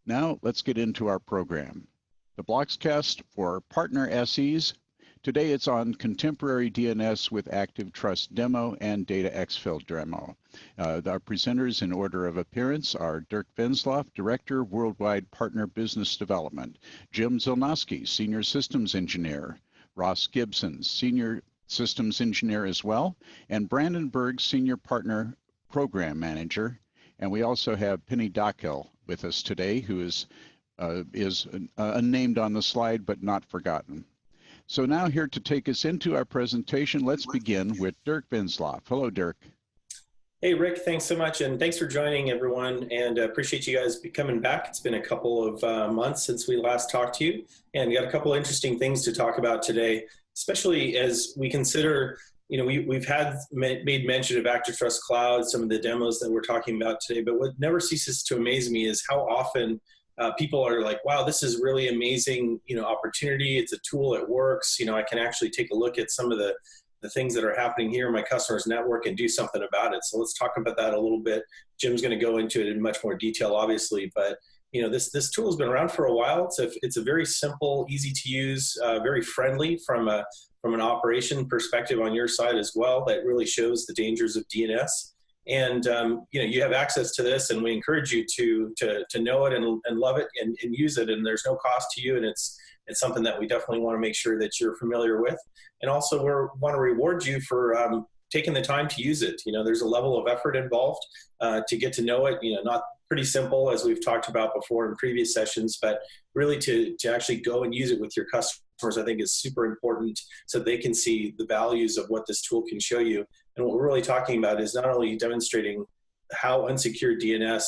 Now let's get into our program. The Bloxcast for partner SEs. Today it's on contemporary DNS with ActiveTrust demo and data exfil demo. Our presenters in order of appearance are Dirk Vensloff, Director, Worldwide Partner Business Development, Jim Zilnowski, Senior Systems Engineer, Ross Gibson, Senior Systems Engineer as well, and Brandon Berg, Senior Partner Program Manager. And we also have Penny Dockel with us today, who is unnamed on the slide but not forgotten. So now here to take us into our presentation, let's begin with Dirk Vensloff. Hello, Dirk. Hey, Rick, thanks so much, and thanks for joining, everyone, and appreciate you guys coming back. It's been a couple of months since we last talked to you, and we got a couple of interesting things to talk about today, especially as we consider, we've made mention of ActiveTrust Cloud, some of the demos that we're talking about today, but what never ceases to amaze me is how often people are like, wow, this is really amazing, opportunity. It's a tool, it works. I can actually take a look at some of the things that are happening here in my customer's network and do something about it. So let's talk about that a little bit. Jim's going to go into it in much more detail, obviously, but this tool has been around for a while. It's a very simple, easy to use, very friendly from an operation perspective on your side as well. That really shows the dangers of DNS. And you have access to this, and we encourage you to know it and love it and use it. And there's no cost to you, and it's something that we definitely want to make sure that you're familiar with. And also, we want to reward you for taking the time to use it. There's a level of effort involved to get to know it. Not pretty simple, as we've talked about before in previous sessions, but really to actually go and use it with your customers, I think is super important, so they can see the values of what this tool can show you. And what we're really talking about is not only demonstrating how unsecured DNS,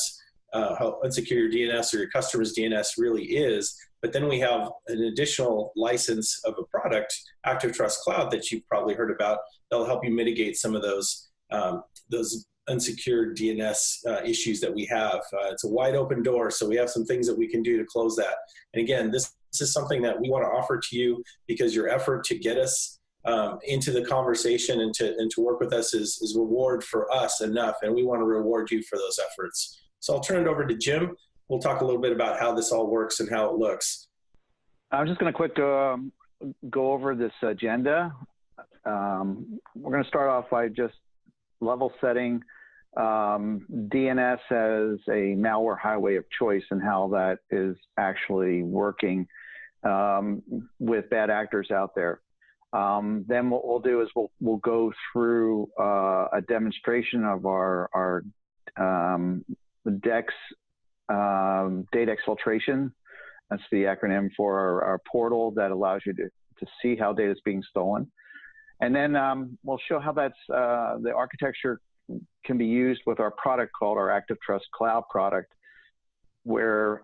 how unsecure your DNS or your customer's DNS really is, but then we have an additional license of a product, ActiveTrust Cloud, that you've probably heard about. That'll help you mitigate some of those unsecured DNS issues that we have. It's a wide open door, so we have some things that we can do to close that. And again, this is something that we want to offer to you because your effort to get us into the conversation and to work with us is reward for us enough, and we want to reward you for those efforts. So I'll turn it over to Jim. We'll talk a little bit about how this all works and how it looks. I'm just going to quick go over this agenda. We're going to start off by just level setting DNS as a malware highway of choice and how that is actually working with bad actors out there. Then what we'll do is we'll go through a demonstration of our DEX data exfiltration. That's the acronym for our portal that allows you to see how data is being stolen. And then we'll show how that's the architecture can be used with our product called our ActiveTrust Cloud product, where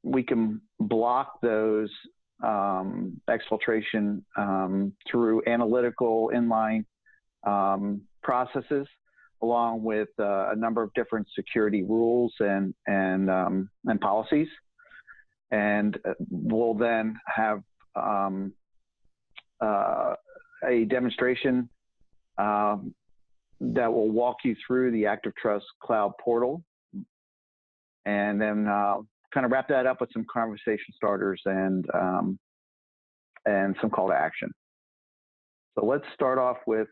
we can block those exfiltration through analytical inline processes, along with a number of different security rules and policies. And we'll then have a demonstration that will walk you through the ActiveTrust Cloud portal, and then kind of wrap that up with some conversation starters and some call to action. So let's start off with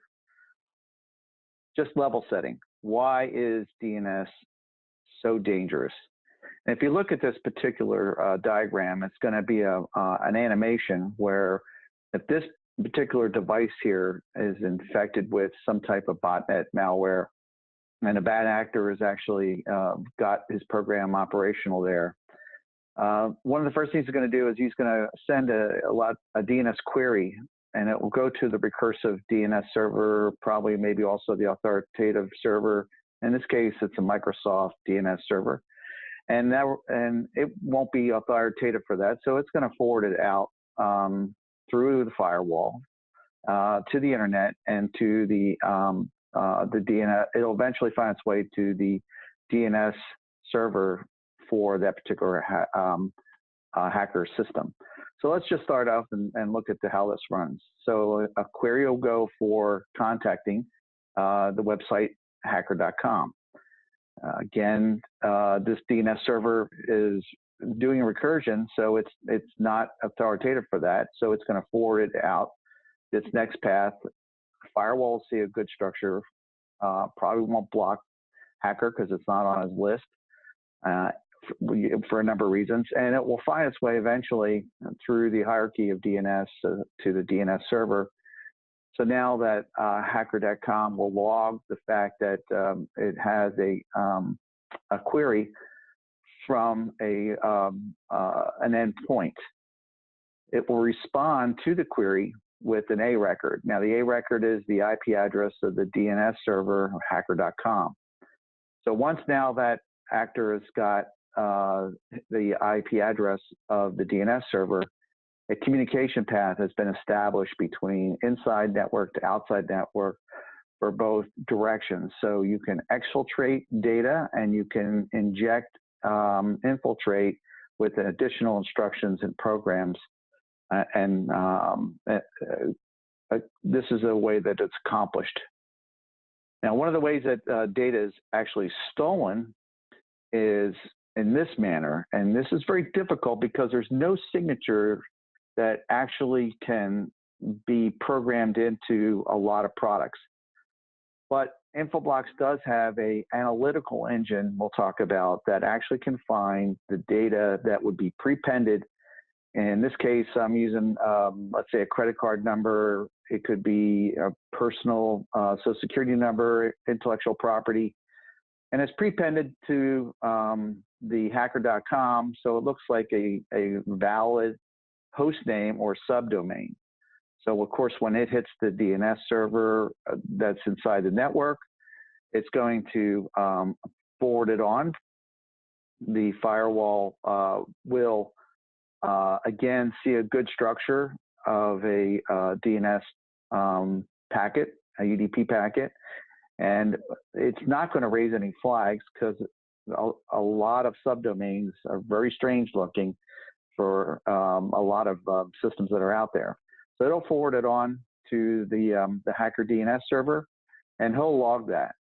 just level setting. Why is DNS so dangerous? And if you look at this particular diagram, it's going to be an animation where if this particular device here is infected with some type of botnet malware, and a bad actor has actually got his program operational there, one of the first things he's going to do is he's going to send a DNS query, and it will go to the recursive DNS server, probably maybe also the authoritative server. In this case, it's a Microsoft DNS server, and it won't be authoritative for that, so it's going to forward it out through the firewall to the internet and to the DNS. It'll eventually find its way to the DNS server for that particular hacker system. So let's just start off and look at how this runs. So a query will go for contacting the website hacker.com. Again, this DNS server is doing a recursion, so it's not authoritative for that. So it's going to forward it out this next path. Firewall will see a good structure, probably won't block hacker because it's not on his list for a number of reasons, and it will find its way eventually through the hierarchy of DNS to the DNS server. So now that hacker.com will log the fact that it has a query from an endpoint, it will respond to the query with an A record. Now, the A record is the IP address of the DNS server, hacker.com. So once now that actor has got the IP address of the DNS server, a communication path has been established between inside network to outside network for both directions. So you can exfiltrate data and you can inject, infiltrate with additional instructions and programs. This is a way that it's accomplished. Now, one of the ways that data is actually stolen is in this manner, and this is very difficult because there's no signature that actually can be programmed into a lot of products. But Infoblox does have an analytical engine we'll talk about that actually can find the data that would be prepended. In this case, I'm using, let's say, a credit card number. It could be a personal social security number, intellectual property, and it's prepended to the hacker.com, so it looks like a valid host name or subdomain. So, of course, when it hits the DNS server that's inside the network, it's going to forward it on. The firewall will, again, see a good structure of a DNS packet, a UDP packet, and it's not going to raise any flags because a lot of subdomains are very strange looking for a lot of systems that are out there. So it'll forward it on to the hacker DNS server, and he'll log that.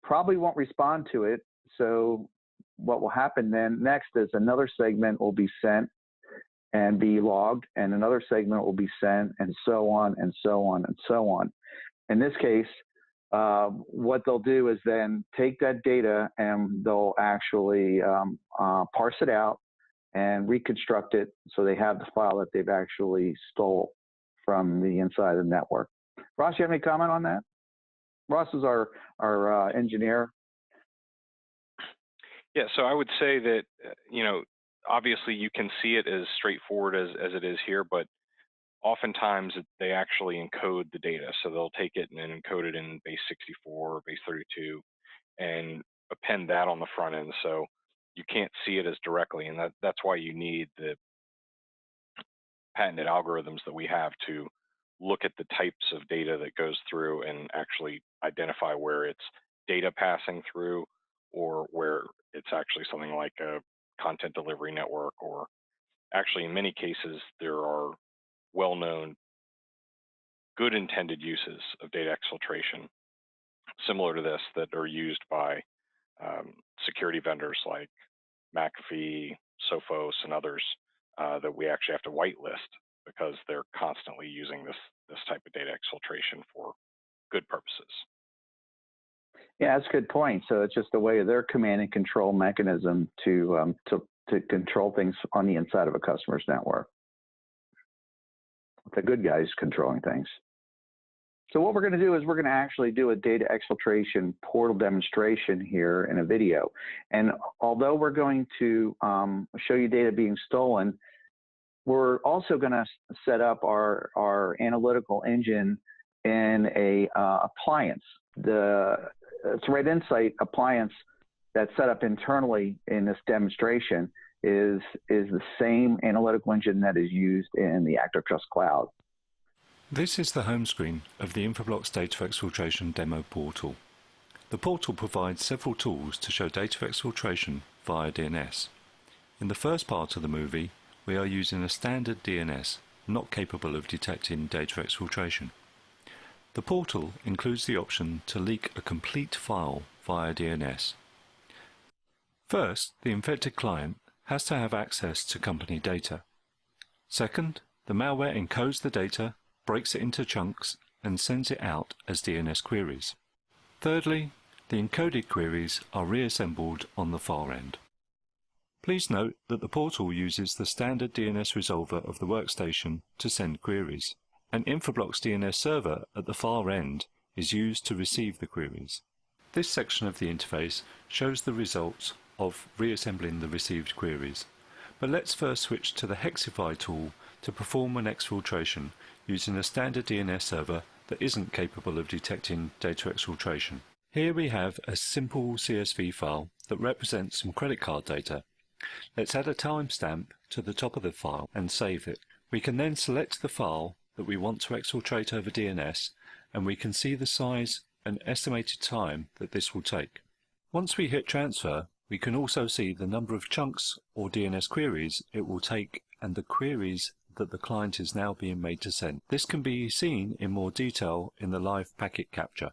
Probably won't respond to it. So what will happen then next is another segment will be sent and be logged, and another segment will be sent, and so on and so on and so on. In this case, what they'll do is then take that data and they'll actually parse it out and reconstruct it so they have the file that they've actually stole from the inside of the network. Ross, you have any comment on that? Ross is our engineer. Yeah, so I would say that, obviously you can see it as straightforward as it is here, but oftentimes they actually encode the data. So they'll take it and then encode it in base 64 or base 32 and append that on the front end. So you can't see it as directly, and that's why you need the patented algorithms that we have to look at the types of data that goes through and actually identify where it's data passing through or where it's actually something like a content delivery network, or actually in many cases there are well-known good intended uses of data exfiltration similar to this that are used by security vendors like McAfee, Sophos, and others that we actually have to whitelist because they're constantly using this type of data exfiltration for good purposes. Yeah, that's a good point. So it's just a way of their command and control mechanism to control things on the inside of a customer's network. The good guys controlling things. So what we're going to do is we're going to actually do a data exfiltration portal demonstration here in a video. And although we're going to show you data being stolen, we're also going to set up our analytical engine in a appliance. The Threat Insight appliance that's set up internally in this demonstration is the same analytical engine that is used in the ActiveTrust Cloud. This is the home screen of the Infoblox Data Exfiltration demo portal. The portal provides several tools to show data exfiltration via DNS. In the first part of the movie, we are using a standard DNS, not capable of detecting data exfiltration. The portal includes the option to leak a complete file via DNS. First, the infected client has to have access to company data. Second, the malware encodes the data, breaks it into chunks, and sends it out as DNS queries. Thirdly, the encoded queries are reassembled on the far end. Please note that the portal uses the standard DNS resolver of the workstation to send queries. An Infoblox DNS server at the far end is used to receive the queries. This section of the interface shows the results of reassembling the received queries. But let's first switch to the Hexify tool to perform an exfiltration using a standard DNS server that isn't capable of detecting data exfiltration. Here we have a simple CSV file that represents some credit card data. Let's add a timestamp to the top of the file and save it. We can then select the file that we want to exfiltrate over DNS, and we can see the size and estimated time that this will take. Once we hit transfer, we can also see the number of chunks or DNS queries it will take and the queries that the client is now being made to send. This can be seen in more detail in the live packet capture.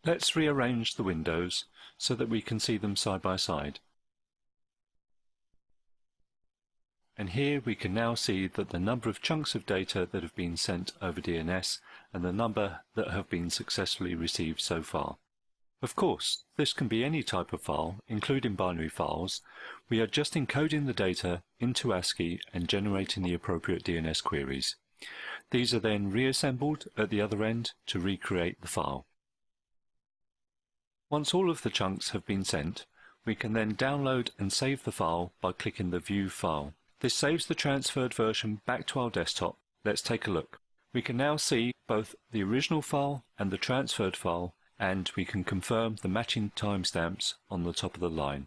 Let's rearrange the windows so that we can see them side by side. And here we can now see that the number of chunks of data that have been sent over DNS and the number that have been successfully received so far. Of course, this can be any type of file, including binary files. We are just encoding the data into ASCII and generating the appropriate DNS queries. These are then reassembled at the other end to recreate the file. Once all of the chunks have been sent, we can then download and save the file by clicking the View File. This saves the transferred version back to our desktop. Let's take a look. We can now see both the original file and the transferred file, and we can confirm the matching timestamps on the top of the line,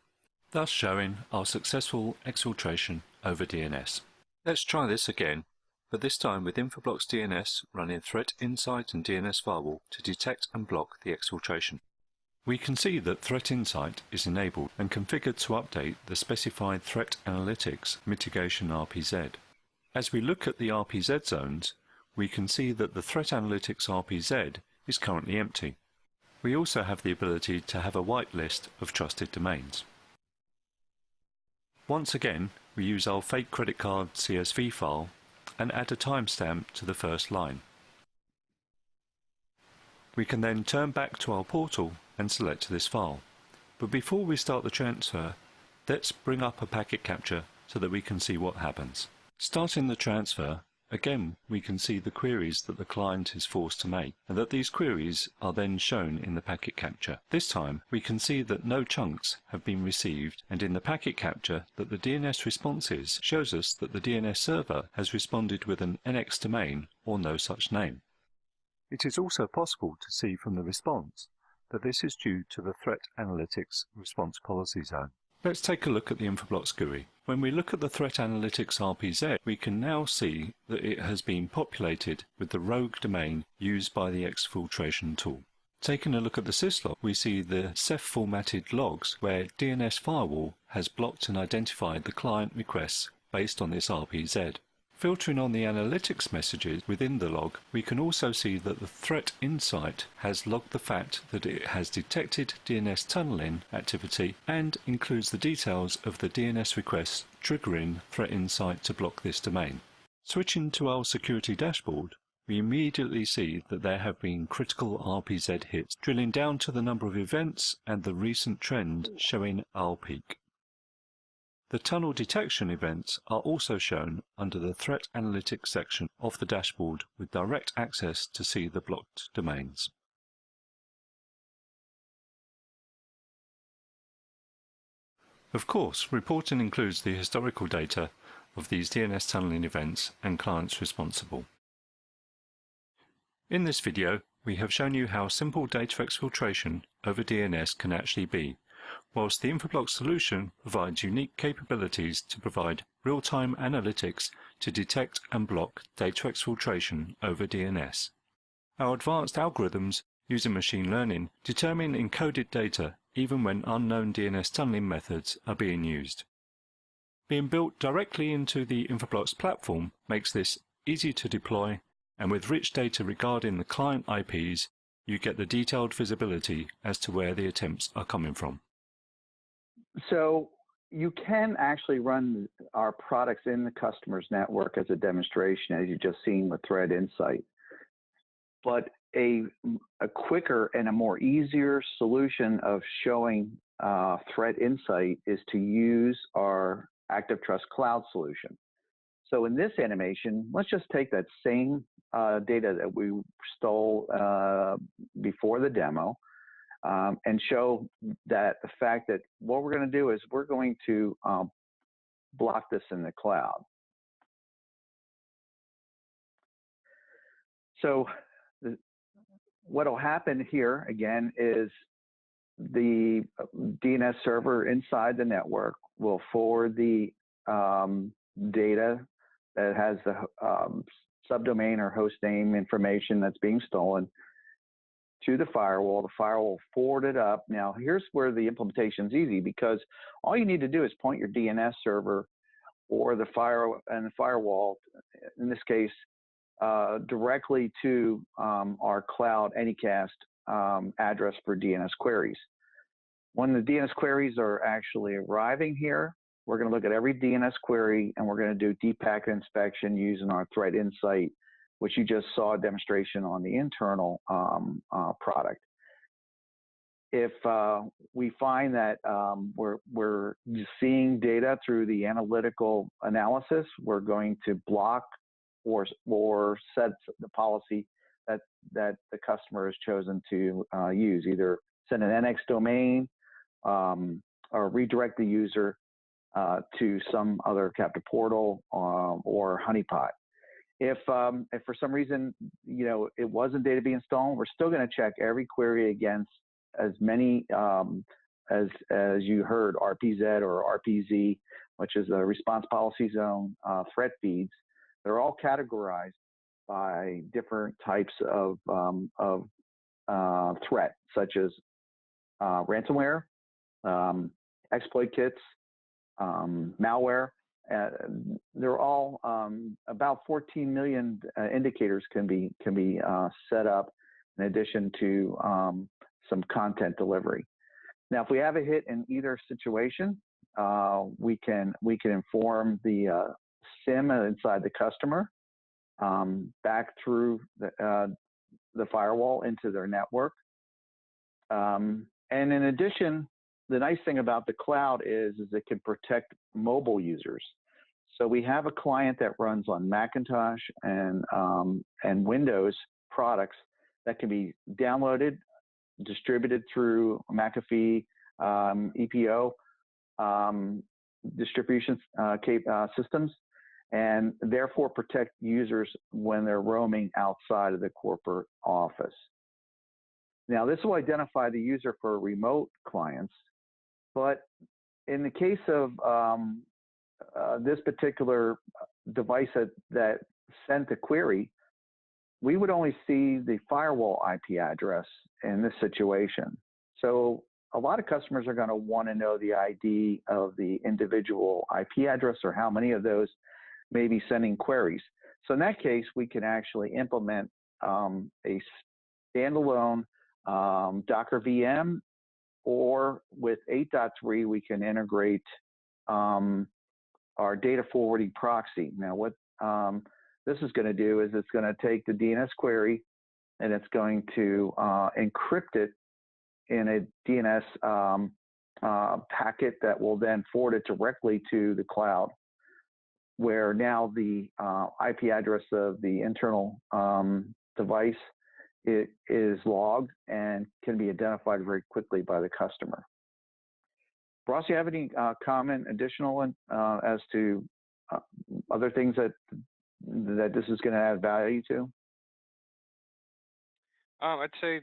thus showing our successful exfiltration over DNS. Let's try this again, but this time with Infoblox DNS running Threat Insight and DNS Firewall to detect and block the exfiltration. We can see that Threat Insight is enabled and configured to update the specified Threat Analytics Mitigation RPZ. As we look at the RPZ zones, we can see that the Threat Analytics RPZ is currently empty. We also have the ability to have a whitelist of trusted domains. Once again, we use our fake credit card CSV file and add a timestamp to the first line. We can then turn back to our portal and select this file. But before we start the transfer, let's bring up a packet capture so that we can see what happens. Starting the transfer, again we can see the queries that the client is forced to make, and that these queries are then shown in the packet capture. This time we can see that no chunks have been received, and in the packet capture that the DNS responses shows us that the DNS server has responded with an NX domain or no such name. It is also possible to see from the response that this is due to the Threat Analytics Response Policy Zone. Let's take a look at the Infoblox GUI. When we look at the Threat Analytics RPZ, we can now see that it has been populated with the rogue domain used by the exfiltration tool. Taking a look at the syslog, we see the Ceph formatted logs where DNS Firewall has blocked and identified the client requests based on this RPZ. Filtering on the analytics messages within the log, we can also see that the Threat Insight has logged the fact that it has detected DNS tunneling activity and includes the details of the DNS requests triggering Threat Insight to block this domain. Switching to our security dashboard, we immediately see that there have been critical RPZ hits, drilling down to the number of events and the recent trend showing our peak. The tunnel detection events are also shown under the Threat Analytics section of the dashboard with direct access to see the blocked domains. Of course, reporting includes the historical data of these DNS tunneling events and clients responsible. In this video, we have shown you how simple data exfiltration over DNS can actually be, whilst the Infoblox solution provides unique capabilities to provide real-time analytics to detect and block data exfiltration over DNS. Our advanced algorithms using machine learning determine encoded data even when unknown DNS tunneling methods are being used. Being built directly into the Infoblox platform makes this easy to deploy, and with rich data regarding the client IPs, You get the detailed visibility as to where the attempts are coming from. So you can actually run our products in the customer's network as a demonstration, as you've just seen with Threat Insight. But a quicker and a more easier solution of showing Threat Insight is to use our ActiveTrust Cloud solution. So in this animation, let's just take that same data that we stole before the demo and show that the fact that what we're going to do is we're going to block this in the cloud. So what will happen here again is the DNS server inside the network will forward the data that has the subdomain or host name information that's being stolen to the firewall. The firewall will forward it up. Now, here's where the implementation is easy, because all you need to do is point your DNS server or the firewall, in this case, directly to our cloud Anycast address for DNS queries. When the DNS queries are actually arriving here, we're going to look at every DNS query, and we're going to do deep packet inspection using our Threat Insight, which you just saw a demonstration on the internal product. If we find that we're seeing data through the analytical analysis, we're going to block or set the policy that the customer has chosen to use, either send an NX domain or redirect the user to some other captive portal or honeypot. If for some reason it wasn't data being stolen, we're still going to check every query against as many as you heard, RPZ or RPZ, which is a response policy zone threat feeds. They're all categorized by different types of threat, such as ransomware, exploit kits, malware. They're all about 14 million indicators can be set up in addition to some content delivery. Now, if we have a hit in either situation, we can inform the SIM inside the customer back through the firewall into their network. And in addition, the nice thing about the cloud is it can protect mobile users. So we have a client that runs on Macintosh and Windows products that can be downloaded, distributed through McAfee EPO distribution systems, and therefore protect users when they're roaming outside of the corporate office. Now, this will identify the user for remote clients, but in the case of this particular device that sent the query, we would only see the firewall IP address in this situation. So a lot of customers are going to want to know the ID of the individual IP address or how many of those may be sending queries. So in that case, we can actually implement a standalone Docker VM, or with 8.3, we can integrate our data forwarding proxy. Now, what this is going to do is it's going to take the DNS query and it's going to encrypt it in a DNS packet that will then forward it directly to the cloud, where now the IP address of the internal device is logged and can be identified very quickly by the customer. Ross, you have any comment additional as to other things that this is going to add value to? I'd say,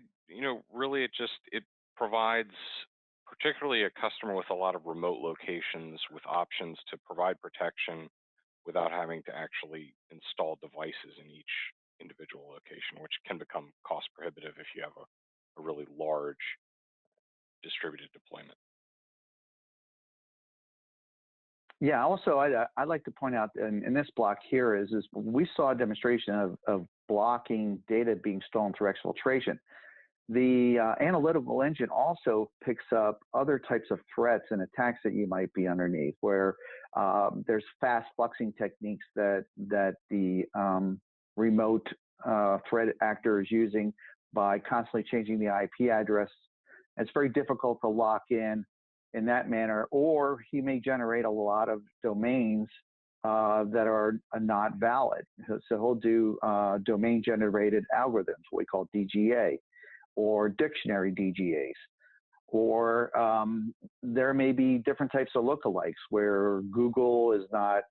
really it provides particularly a customer with a lot of remote locations with options to provide protection without having to actually install devices in each individual location, which can become cost prohibitive if you have a really large distributed deployment. Yeah, also I'd like to point out in this block here is we saw a demonstration of blocking data being stolen through exfiltration. The analytical engine also picks up other types of threats and attacks that you might be underneath, where there's fast fluxing techniques that the remote threat actor is using by constantly changing the IP address. It's very difficult to lock in that manner, or he may generate a lot of domains that are not valid. So he'll do domain-generated algorithms, what we call DGA, or dictionary DGAs. Or there may be different types of lookalikes where Google is not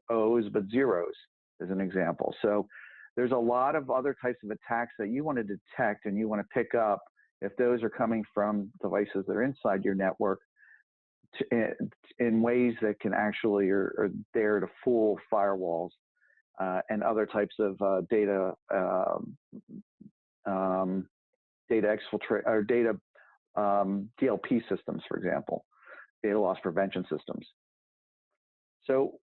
O's but zeros, as an example. So there's a lot of other types of attacks that you want to detect and you want to pick up if those are coming from devices that are inside your network in ways that can actually are there to fool firewalls and other types of data exfiltration or data DLP systems, for example, data loss prevention systems. So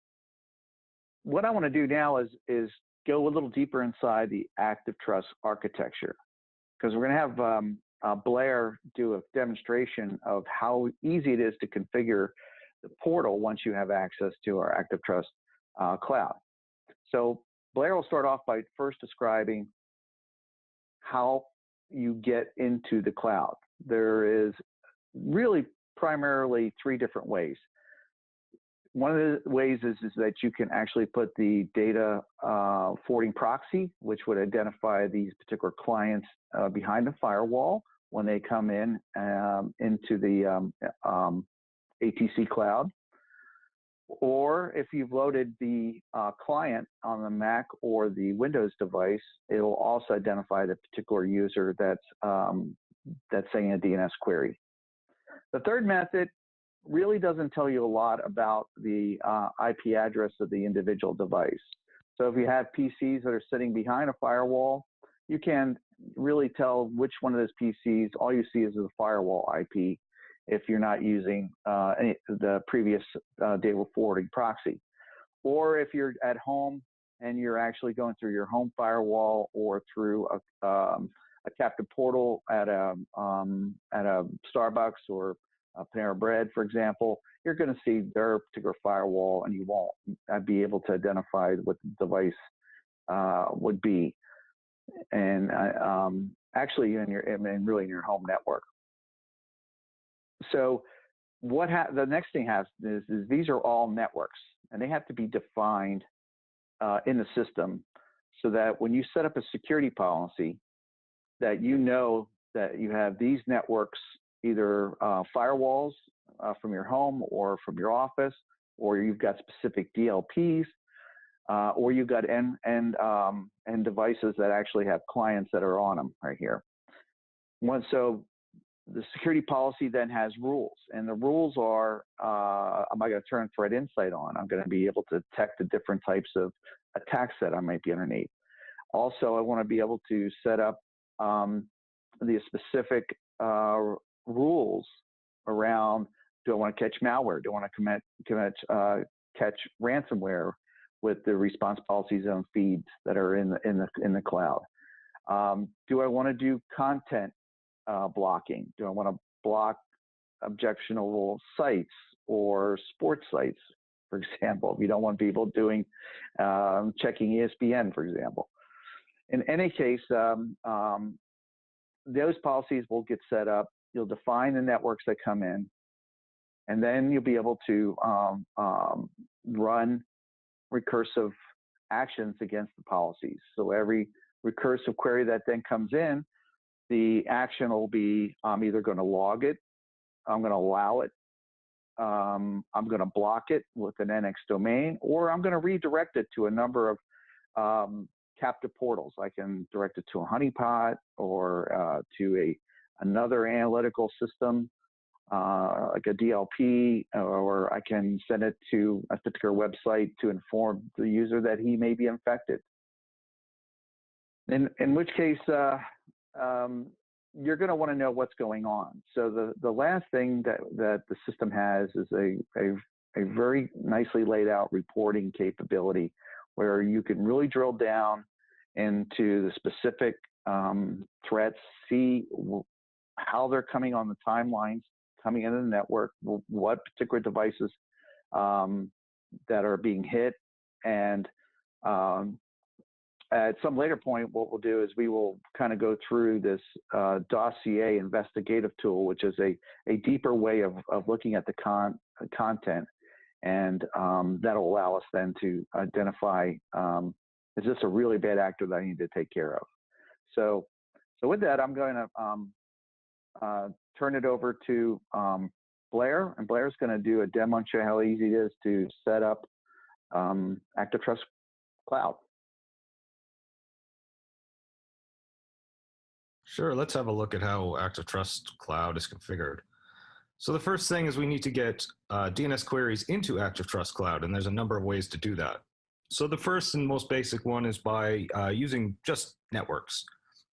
what I want to do now is go a little deeper inside the ActiveTrust architecture, because we're going to have Blair do a demonstration of how easy it is to configure the portal once you have access to our ActiveTrust Cloud. So Blair will start off by first describing how you get into the cloud. There is really primarily three different ways. One of the ways is that you can actually put the data forwarding proxy, which would identify these particular clients behind the firewall when they come in into the ATC cloud. Or if you've loaded the client on the Mac or the Windows device, it will also identify the particular user that's saying a DNS query. The third method really doesn't tell you a lot about the IP address of the individual device. So if you have PCs that are sitting behind a firewall, you can really tell which one of those PCs, all you see is the firewall IP if you're not using the previous data forwarding proxy. Or if you're at home and you're actually going through your home firewall or through a captive portal at a Starbucks or Panera Bread, for example, you're going to see their particular firewall, and you won't be able to identify what the device would be, and actually really in your home network. So the next thing is these are all networks, and they have to be defined in the system so that when you set up a security policy, that you know that you have these networks, either firewalls from your home or from your office, or you've got specific DLPs, or you've got end devices that actually have clients that are on them right here. So the security policy then has rules, and the rules are, am I going to turn Threat Insight on? I'm going to be able to detect the different types of attacks that I might be underneath. Also, I want to be able to set up the specific rules around, do I want to catch malware? Do I want to catch ransomware with the response policy zone feeds that are in the cloud? Do I want to do content blocking? Do I want to block objectionable sites or sports sites, for example, if you don't want people doing checking ESPN, for example? In any case, those policies will get set up. You'll define the networks that come in, and then you'll be able to run recursive actions against the policies. So every recursive query that then comes in, the action will be, I'm either going to log it, I'm going to allow it, I'm going to block it with an NX domain, or I'm going to redirect it to a number of captive portals. I can direct it to a honeypot or to another analytical system, like a DLP, or I can send it to a particular website to inform the user that he may be infected. In which case, you're going to want to know what's going on. So the last thing that the system has is a very nicely laid out reporting capability where you can really drill down into the specific threats, see how they're coming on the timelines, coming into the network, what particular devices that are being hit, and at some later point, what we'll do is we will kind of go through this dossier investigative tool, which is a deeper way of looking at the content, and that'll allow us then to identify, is this a really bad actor that I need to take care of? So with that, I'm going to turn it over to Blair, and Blair's going to do a demo and show how easy it is to set up ActiveTrust Cloud. Sure, let's have a look at how ActiveTrust Cloud is configured. So the first thing is we need to get DNS queries into ActiveTrust Cloud, and there's a number of ways to do that. So the first and most basic one is by using just networks.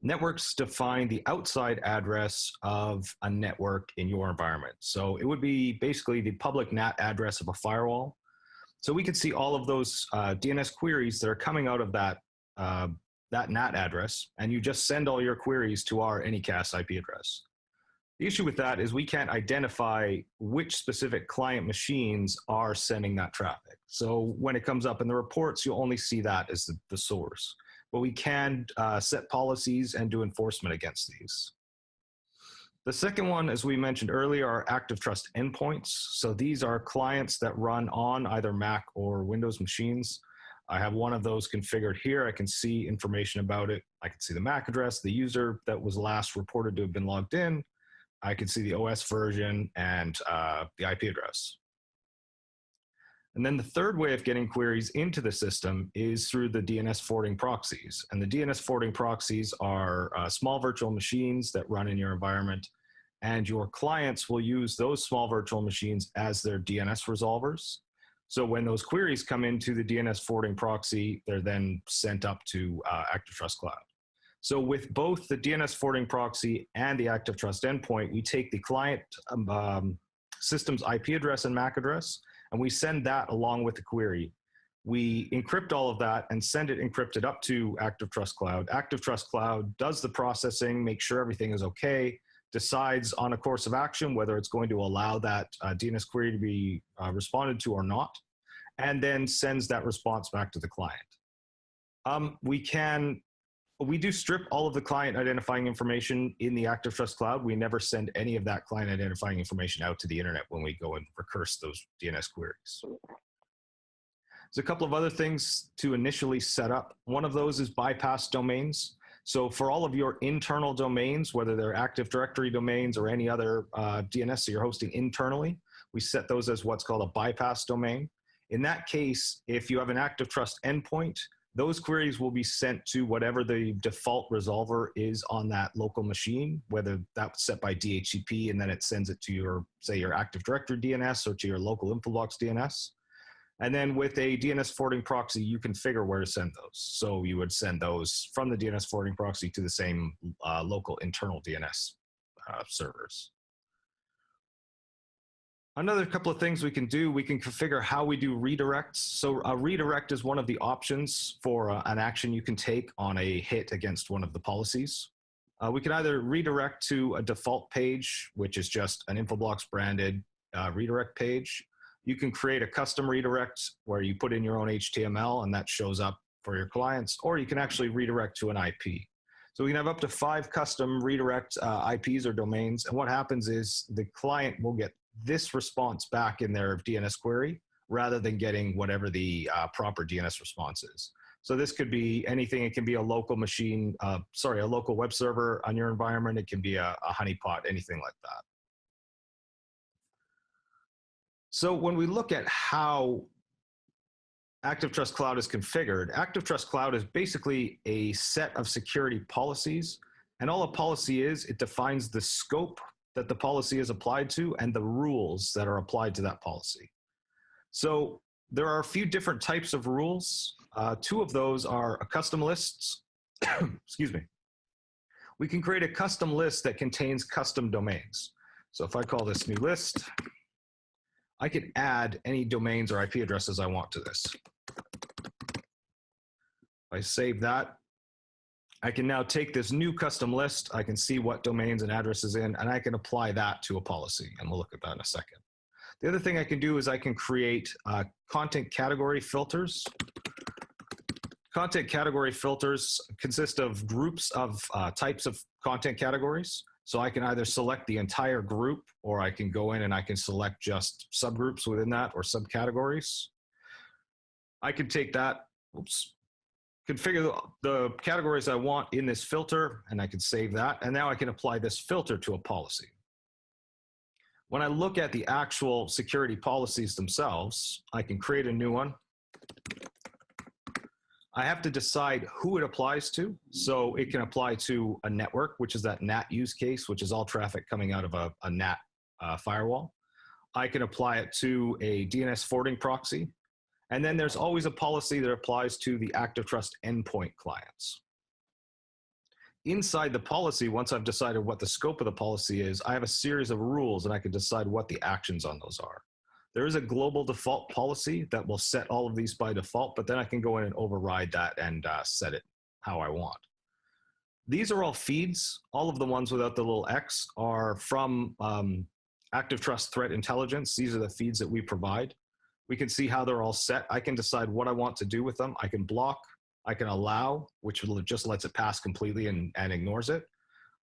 Networks define the outside address of a network in your environment. So it would be basically the public NAT address of a firewall. So we can see all of those DNS queries that are coming out of that NAT address, and you just send all your queries to our Anycast IP address. The issue with that is we can't identify which specific client machines are sending that traffic. So when it comes up in the reports, you'll only see that as the source. But we can set policies and do enforcement against these. The second one, as we mentioned earlier, are ActiveTrust endpoints. So these are clients that run on either Mac or Windows machines. I have one of those configured here. I can see information about it. I can see the MAC address, the user that was last reported to have been logged in. I can see the OS version and the IP address. And then the third way of getting queries into the system is through the DNS forwarding proxies. And the DNS forwarding proxies are small virtual machines that run in your environment. And your clients will use those small virtual machines as their DNS resolvers. So when those queries come into the DNS forwarding proxy, they're then sent up to ActiveTrust Cloud. So with both the DNS forwarding proxy and the ActiveTrust endpoint, we take the client system's IP address and MAC address, and we send that along with the query. We encrypt all of that and send it encrypted up to ActiveTrust Cloud. ActiveTrust Cloud does the processing, makes sure everything is okay, decides on a course of action whether it's going to allow that DNS query to be responded to or not, and then sends that response back to the client. We do strip all of the client identifying information in the ActiveTrust Cloud. We never send any of that client identifying information out to the internet when we go and recurse those DNS queries. There's a couple of other things to initially set up. One of those is bypass domains. So for all of your internal domains, whether they're Active Directory domains or any other DNS that you're hosting internally, we set those as what's called a bypass domain. In that case, if you have an ActiveTrust endpoint, those queries will be sent to whatever the default resolver is on that local machine, whether that's set by DHCP and then it sends it to your, say, your Active Directory DNS or to your local Infoblox DNS. And then with a DNS forwarding proxy, you configure where to send those. So you would send those from the DNS forwarding proxy to the same local internal DNS servers. Another couple of things we can do, we can configure how we do redirects. So a redirect is one of the options for an action you can take on a hit against one of the policies. We can either redirect to a default page, which is just an Infoblox branded redirect page. You can create a custom redirect where you put in your own HTML and that shows up for your clients, or you can actually redirect to an IP. So we can have up to 5 custom redirect IPs or domains. And what happens is the client will get this response back in their DNS query rather than getting whatever the proper DNS response is. So this could be anything. It can be a local machine, a local web server on your environment. It can be a honeypot, anything like that. So when we look at how ActiveTrust Cloud is configured, ActiveTrust Cloud is basically a set of security policies. And all a policy is, it defines the scope that the policy is applied to and the rules that are applied to that policy. So there are a few different types of rules. 2 of those are a custom lists. Excuse me. We can create a custom list that contains custom domains. So if I call this new list, I can add any domains or IP addresses I want to this. If I save that, I can now take this new custom list. I can see what domains and addresses in, and I can apply that to a policy. And we'll look at that in a second. The other thing I can do is I can create content category filters. Content category filters consist of groups of types of content categories. So I can either select the entire group, or I can go in and I can select just subgroups within that or subcategories. I can take that, configure the categories I want in this filter, and I can save that. And now I can apply this filter to a policy. When I look at the actual security policies themselves, I can create a new one. I have to decide who it applies to. So it can apply to a network, which is that NAT use case, which is all traffic coming out of a NAT firewall. I can apply it to a DNS forwarding proxy. And then there's always a policy that applies to the ActiveTrust endpoint clients. Inside the policy, once I've decided what the scope of the policy is, I have a series of rules and I can decide what the actions on those are. There is a global default policy that will set all of these by default, but then I can go in and override that and set it how I want. These are all feeds. All of the ones without the little X are from ActiveTrust Threat Intelligence. These are the feeds that we provide. We can see how they're all set. I can decide what I want to do with them. I can block, I can allow, which just lets it pass completely and ignores it.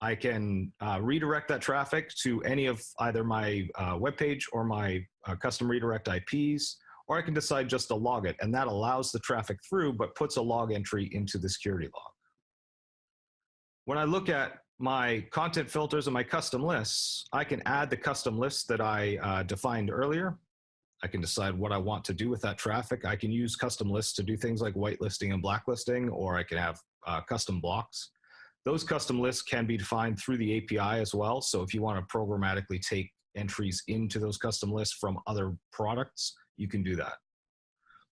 I can redirect that traffic to any of either my web page or my custom redirect IPs, or I can decide just to log it, and that allows the traffic through, but puts a log entry into the security log. When I look at my content filters and my custom lists, I can add the custom lists that I defined earlier. I can decide what I want to do with that traffic. I can use custom lists to do things like whitelisting and blacklisting, or I can have custom blocks. Those custom lists can be defined through the API as well. So if you want to programmatically take entries into those custom lists from other products, you can do that.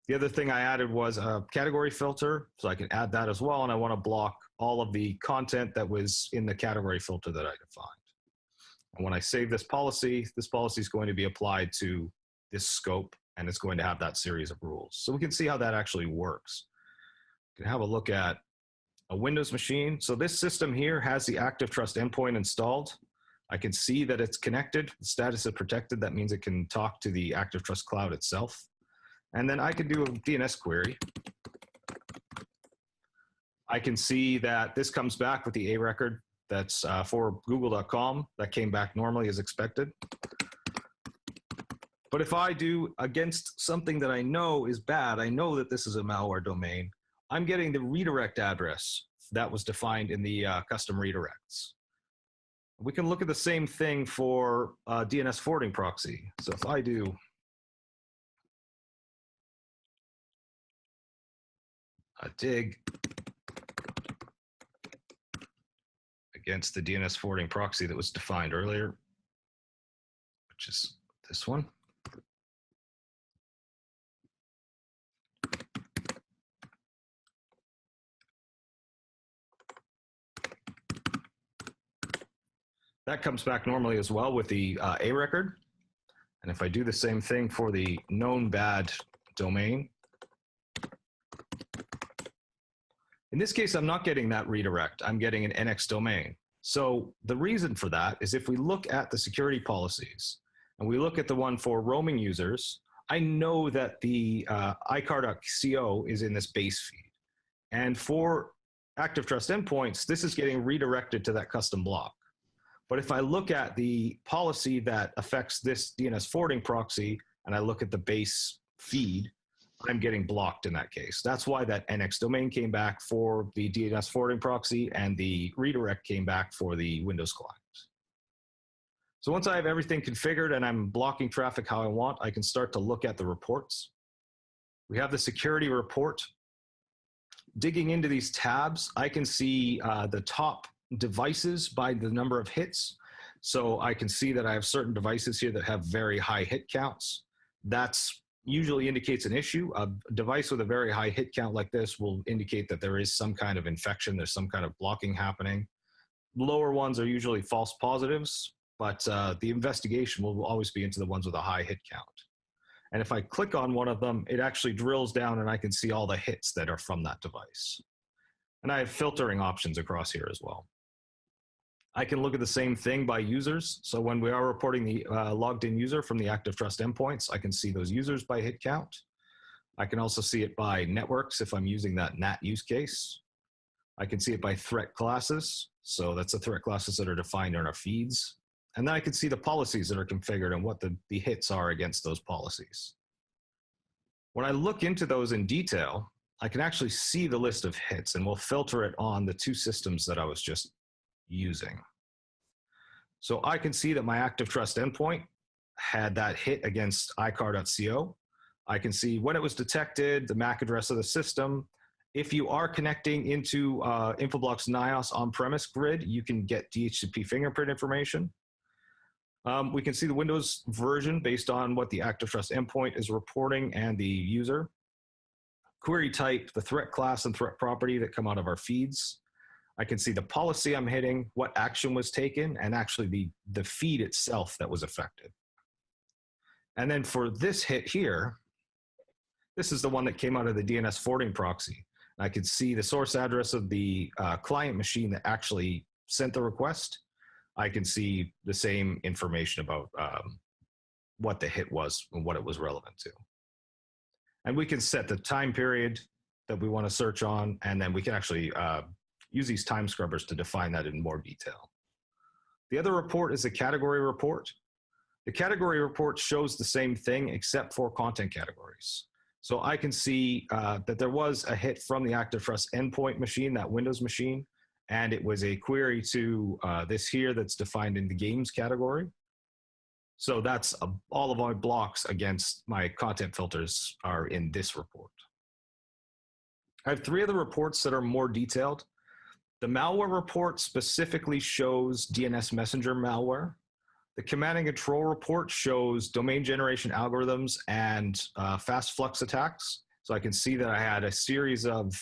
The other thing I added was a category filter, so I can add that as well. And I want to block all of the content that was in the category filter that I defined. And when I save this policy is going to be applied to this scope, and it's going to have that series of rules. So we can see how that actually works. We can have a look at a Windows machine. So this system here has the ActiveTrust endpoint installed. I can see that it's connected. The status is protected. That means it can talk to the ActiveTrust Cloud itself. And then I can do a DNS query. I can see that this comes back with the A record that's for google.com. That came back normally as expected. But if I do against something that I know is bad, I know that this is a malware domain, I'm getting the redirect address that was defined in the custom redirects. We can look at the same thing for DNS forwarding proxy. So if I do a dig against the DNS forwarding proxy that was defined earlier, which is this one. That comes back normally as well with the A record. And if I do the same thing for the known bad domain, in this case, I'm not getting that redirect. I'm getting an NX domain. So the reason for that is if we look at the security policies and we look at the one for roaming users, I know that the icar.co is in this base feed. And for ActiveTrust endpoints, this is getting redirected to that custom block. But if I look at the policy that affects this DNS forwarding proxy and I look at the base feed, I'm getting blocked in that case. That's why that NX domain came back for the DNS forwarding proxy and the redirect came back for the Windows client. So once I have everything configured and I'm blocking traffic how I want, I can start to look at the reports. We have the security report. Digging into these tabs, I can see the top devices by the number of hits. So I can see that I have certain devices here that have very high hit counts. That's usually indicates an issue. A device with a very high hit count like this will indicate that there is some kind of infection, there's some kind of blocking happening. Lower ones are usually false positives, but the investigation will always be into the ones with a high hit count. And if I click on one of them, it actually drills down and I can see all the hits that are from that device. And I have filtering options across here as well. I can look at the same thing by users. So when we are reporting the logged in user from the ActiveTrust endpoints, I can see those users by hit count. I can also see it by networks if I'm using that NAT use case. I can see it by threat classes. So that's the threat classes that are defined in our feeds. And then I can see the policies that are configured and what the hits are against those policies. When I look into those in detail, I can actually see the list of hits, and we'll filter it on the two systems that I was just using. So I can see that my ActiveTrust endpoint had that hit against icar.co. I can see when it was detected, the MAC address of the system. If you are connecting into Infoblox NIOS on-premise grid, you can get DHCP fingerprint information. We can see the Windows version based on what the ActiveTrust endpoint is reporting and the user. Query type, the threat class and threat property that come out of our feeds. I can see the policy I'm hitting, what action was taken, and actually the feed itself that was affected. And then for this hit here, this is the one that came out of the DNS forwarding proxy. I could see the source address of the client machine that actually sent the request. I can see the same information about what the hit was and what it was relevant to. And we can set the time period that we want to search on, and then we can actually use these time scrubbers to define that in more detail. The other report is the category report. The category report shows the same thing except for content categories. So I can see that there was a hit from the ActiveTrust endpoint machine, that Windows machine, and it was a query to this here that's defined in the games category. So that's all of my blocks against my content filters are in this report. I have three other reports that are more detailed. The malware report specifically shows DNS messenger malware. The command and control report shows domain generation algorithms and fast flux attacks. So I can see that I had a series of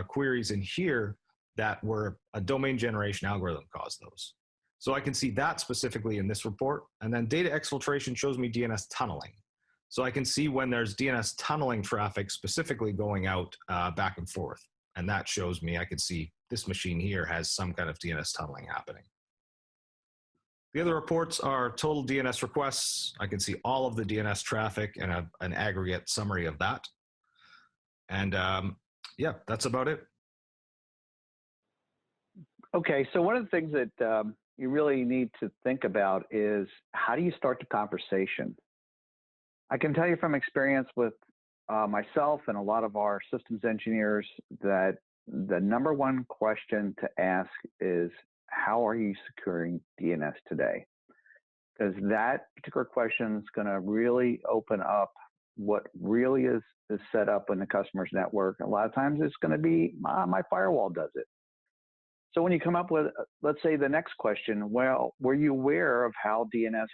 queries in here that were a domain generation algorithm caused those. So I can see that specifically in this report. And then data exfiltration shows me DNS tunneling. So I can see when there's DNS tunneling traffic specifically going out back and forth. And that shows me, I can see this machine here has some kind of DNS tunneling happening. The other reports are total DNS requests. I can see all of the DNS traffic and an aggregate summary of that. And yeah, that's about it. Okay, so one of the things that you really need to think about is how do you start the conversation? I can tell you from experience with myself and a lot of our systems engineers that the number one question to ask is, how are you securing DNS today? Because that particular question is going to really open up what really is set up in the customer's network. A lot of times it's going to be, my firewall does it. So when you come up with, let's say, the next question, well, were you aware of how DNS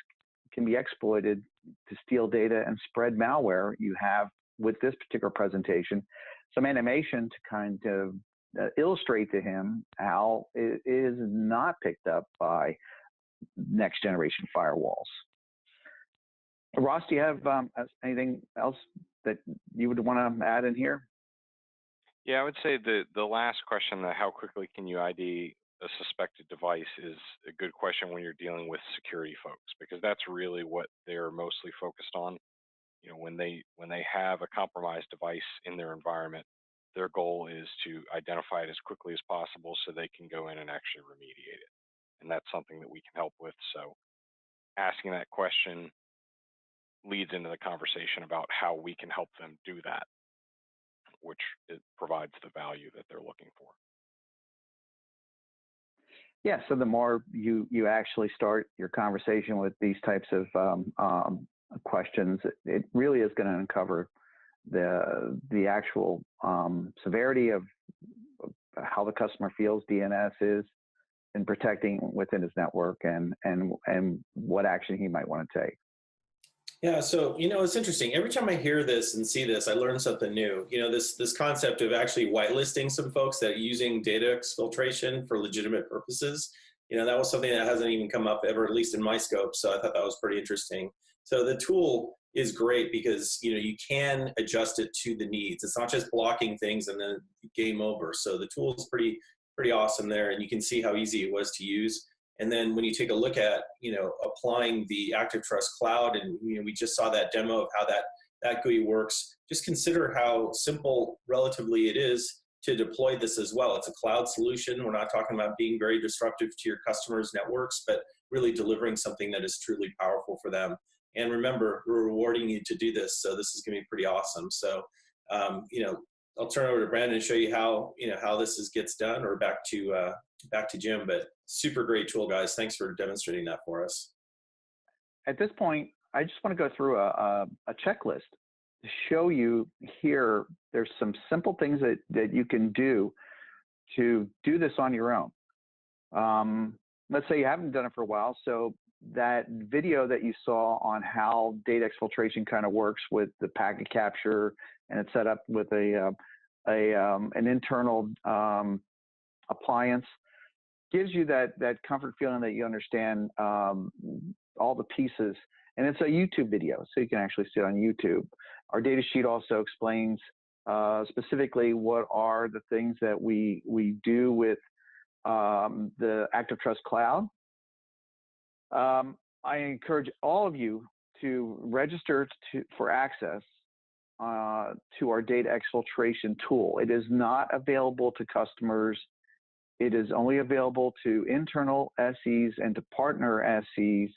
can be exploited to steal data and spread malware? You have, with this particular presentation, some animation to kind of illustrate to him how it is not picked up by next generation firewalls. Ross, do you have anything else that you would want to add in here? Yeah, I would say the last question, that how quickly can you ID a suspected device, is a good question when you're dealing with security folks, because that's really what they're mostly focused on. You know, when they have a compromised device in their environment, their goal is to identify it as quickly as possible so they can go in and actually remediate it. And that's something that we can help with. So asking that question leads into the conversation about how we can help them do that, which it provides the value that they're looking for. Yeah, so the more you actually start your conversation with these types of questions, it really is going to uncover the actual severity of how the customer feels DNS is in protecting within his network and what action he might want to take. Yeah, so, you know, it's interesting. Every time I hear this and see this, I learn something new. You know, this concept of actually whitelisting some folks that are using data exfiltration for legitimate purposes, you know, that was something that hasn't even come up ever, at least in my scope. So I thought that was pretty interesting. So the tool is great because you can adjust it to the needs. It's not just blocking things and then game over. So the tool is pretty awesome there, and you can see how easy it was to use. And then when you take a look at applying the ActiveTrust Cloud, and we just saw that demo of how that GUI works. Just consider how simple relatively it is to deploy this as well. It's a cloud solution. We're not talking about being very disruptive to your customers' networks, but really delivering something that is truly powerful for them. And remember, we're rewarding you to do this, so this is going to be pretty awesome. So, I'll turn it over to Brandon and show you how this gets done, or back to Jim. But super great tool, guys. Thanks for demonstrating that for us. At this point, I just want to go through a checklist to show you here. There's some simple things that you can do to do this on your own. Let's say you haven't done it for a while, so that video that you saw on how data exfiltration kind of works with the packet capture, and it's set up with an internal appliance, gives you that comfort feeling that you understand all the pieces. And it's a YouTube video, so you can actually see it on YouTube. Our data sheet also explains specifically what are the things that we do with the ActiveTrust Cloud. I encourage all of you to register for access to our data exfiltration tool. It is not available to customers. It is only available to internal SEs and to partner SEs.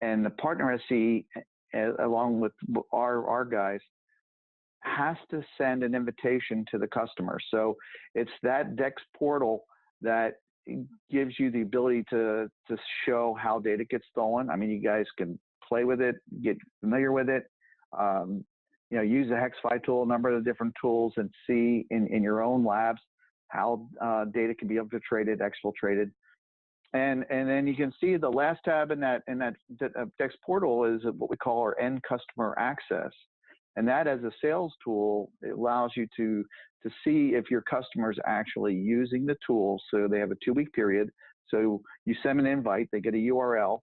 And the partner SE, along with our guys, has to send an invitation to the customer. So it's that DEX portal that gives you the ability to show how data gets stolen. I mean, you guys can play with it, get familiar with it, use the HexFi tool, a number of different tools, and see in your own labs how data can be infiltrated, exfiltrated. And then you can see the last tab in that DEX portal is what we call our end customer access. And that, as a sales tool, it allows you to see if your customer's actually using the tool. So they have a 2-week period. So you send an invite, they get a URL,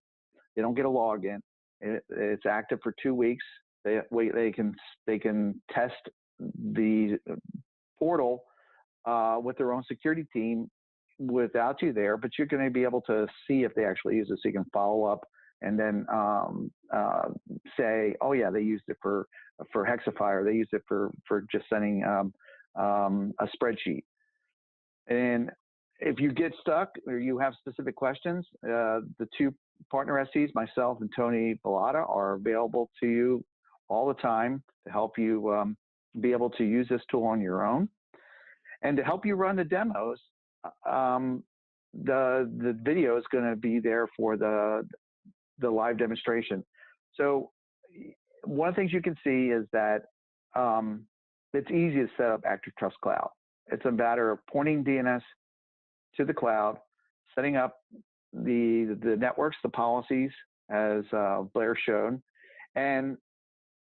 they don't get a login. It's active for 2 weeks. They can test the portal with their own security team without you there, but you're going to be able to see if they actually use it, so you can follow up and then say, oh yeah, they used it for Hexify, or they used it for just sending a spreadsheet. And if you get stuck or you have specific questions, the 2 partner SEs, myself and Tony Bellata, are available to you all the time to help you be able to use this tool on your own. And to help you run the demos, the video is going to be there for the live demonstration. So one of the things you can see is that it's easy to set up ActiveTrust Cloud. It's a matter of pointing DNS to the cloud, setting up the networks, the policies, as Blair showed, and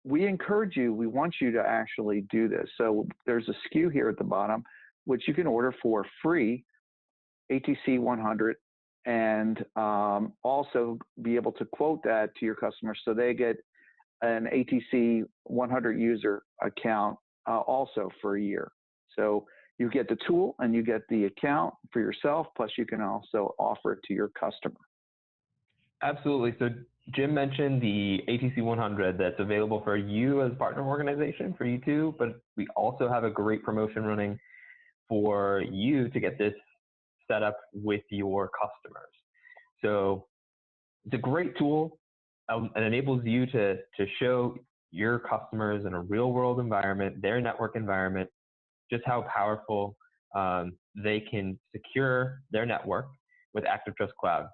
we want you to actually do this. So there's a SKU here at the bottom, which you can order for free, ATC 100, and also be able to quote that to your customers so they get an ATC 100 user account also for a year. So you get the tool and you get the account for yourself, plus you can also offer it to your customer. Absolutely. So Jim mentioned the ATC 100 that's available for you as a partner organization, for you too, but we also have a great promotion running for you to get this set up with your customers. So it's a great tool and enables you to show your customers in a real world environment, their network environment, just how powerful they can secure their network with ActiveTrust Cloud.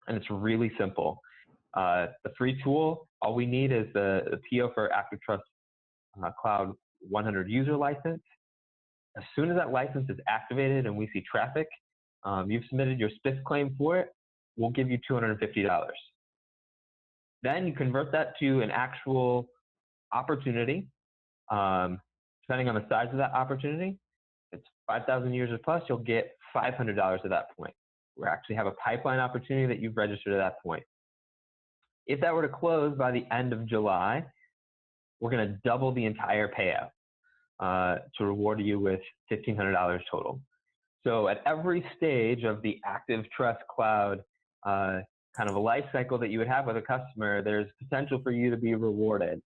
And it's really simple. The free tool, all we need is the PO for ActiveTrust Cloud 100 user license. As soon as that license is activated and we see traffic, you've submitted your SPIF claim for it, we'll give you $250. Then you convert that to an actual opportunity. Depending on the size of that opportunity, if it's 5,000 users plus, you'll get $500 at that point. We actually have a pipeline opportunity that you've registered at that point. If that were to close by the end of July, we're going to double the entire payout to reward you with $1,500 total. So at every stage of the ActiveTrust Cloud kind of a life cycle that you would have with a customer, there's potential for you to be rewarded.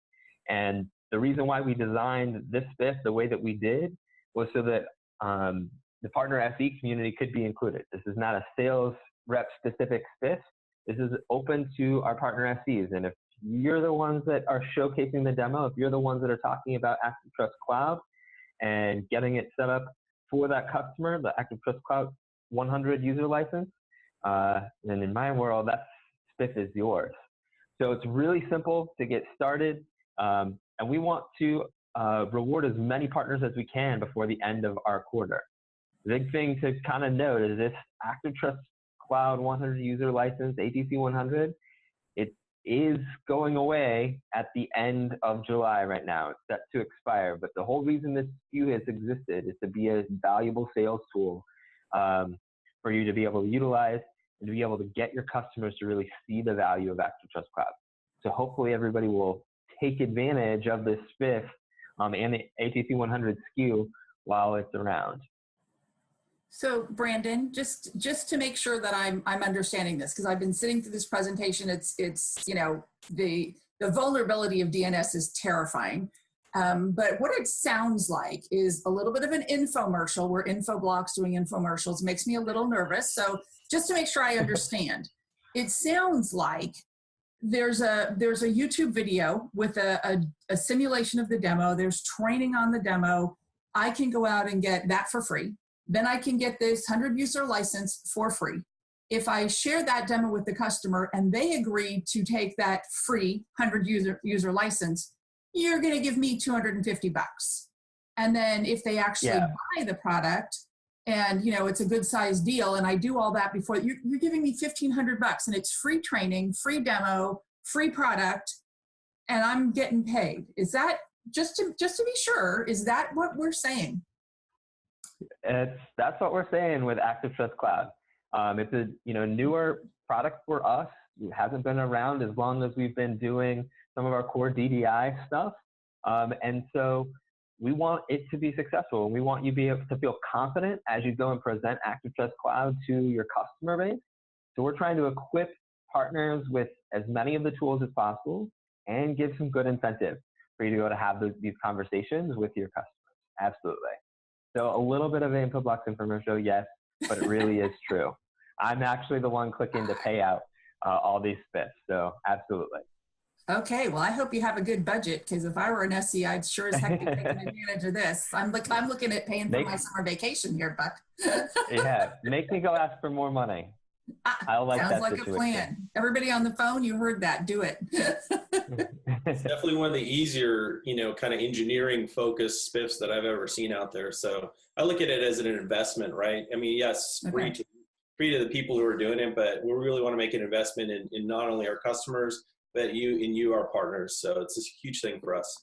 And the reason why we designed this spiff the way that we did was so that the partner SE community could be included. This is not a sales rep specific spiff. This is open to our partner SEs. And if you're the ones that are showcasing the demo, if you're the ones that are talking about ActiveTrust Cloud and getting it set up for that customer, the ActiveTrust Cloud 100 user license, then in my world, that spiff is yours. So it's really simple to get started. And we want to reward as many partners as we can before the end of our quarter. The big thing to kind of note is this ActiveTrust Cloud 100 user license, ATC 100, it is going away at the end of July right now. It's set to expire, but the whole reason this SKU has existed is to be a valuable sales tool for you to be able to utilize and to be able to get your customers to really see the value of ActiveTrust Cloud. So hopefully everybody will take advantage of this spiff and the ATC 100 SKU while it's around. So Brandon, just to make sure that I'm understanding this, because I've been sitting through this presentation, it's you know, the vulnerability of DNS is terrifying. But what it sounds like is a little bit of an infomercial where Infoblox doing infomercials makes me a little nervous. So just to make sure I understand, it sounds like there's a YouTube video with a simulation of the demo. There's training on the demo. I can go out and get that for free. Then I can get this 100 user license for free. If I share that demo with the customer and they agree to take that free 100 user license, you're going to give me $250. And then if they actually buy the product and, you know, it's a good size deal and I do all that before, you're giving me $1,500 and it's free training, free demo, free product, and I'm getting paid. Is that, just to be sure, is that what we're saying? That's what we're saying with ActiveTrust Cloud. It's a newer product for us. It hasn't been around as long as we've been doing some of our core DDI stuff. And so we want it to be successful. We want you to be able to feel confident as you go and present ActiveTrust Cloud to your customer base. So we're trying to equip partners with as many of the tools as possible and give some good incentive for you to be able to have these conversations with your customers. Absolutely. So a little bit of an Infoblox infomercial, yes, but it really is true. I'm actually the one clicking to pay out all these spiffs, so absolutely. Okay, well, I hope you have a good budget, because if I were an SE, I'd sure as heck be taking advantage of this. I'm looking at paying for my summer vacation here, Buck. Yeah, make me go ask for more money. I'll like sounds that like situation. A plan. Everybody on the phone, you heard that. Do it. It's definitely one of the easier, kind of engineering focused spiffs that I've ever seen out there. So I look at it as an investment, right? I mean, yes, free to the people who are doing it, but we really want to make an investment in not only our customers, but you, our partners. So it's a huge thing for us.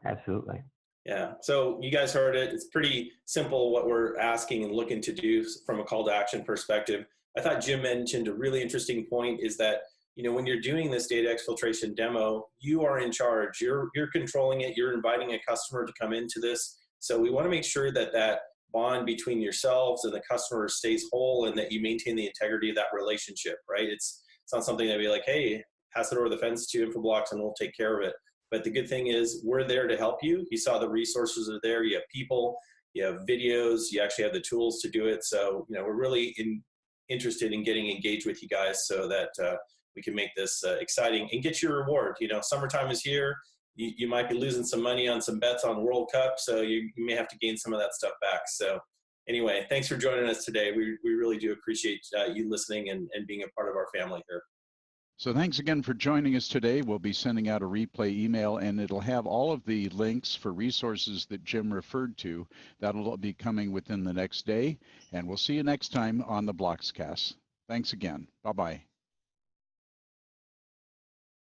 Absolutely. Yeah. So you guys heard it. It's pretty simple what we're asking and looking to do from a call to action perspective. I thought Jim mentioned a really interesting point is that, when you're doing this data exfiltration demo, you are in charge. You're controlling it. You're inviting a customer to come into this. So we want to make sure that that bond between yourselves and the customer stays whole and that you maintain the integrity of that relationship, right? It's not something that be like, hey, pass it over the fence to Infoblox and we'll take care of it. But the good thing is we're there to help you. You saw the resources are there. You have people, you have videos, you actually have the tools to do it. So, we're really interested in getting engaged with you guys so that we can make this exciting and get your reward. Summertime is here. You might be losing some money on some bets on World Cup, so you may have to gain some of that stuff back. So anyway, thanks for joining us today. We really do appreciate you listening and being a part of our family here. So thanks again for joining us today. We'll be sending out a replay email, and it'll have all of the links for resources that Jim referred to. That'll be coming within the next day, and we'll see you next time on the Bloxcast. Thanks again. Bye-bye.